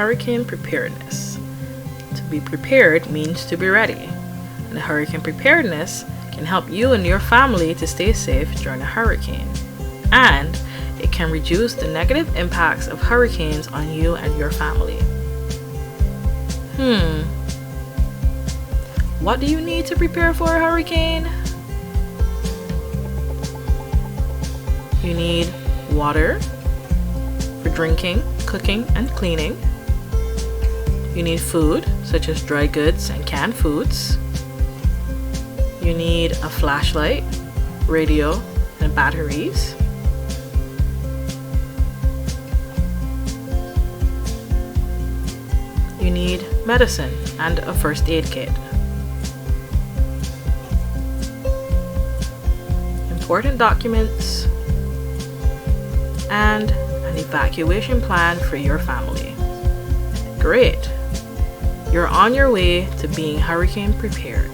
hurricane preparedness. To be prepared means to be ready, and hurricane preparedness can help you and your family to stay safe during a hurricane, and it can reduce the negative impacts of hurricanes on you and your family. What do you need to prepare for a hurricane? You need water for drinking, cooking, and cleaning. You need food, such as dry goods and canned foods. You need a flashlight, radio, and batteries. You need medicine and a first aid kit. Important documents and an evacuation plan for your family. Great! You're on your way to being hurricane prepared.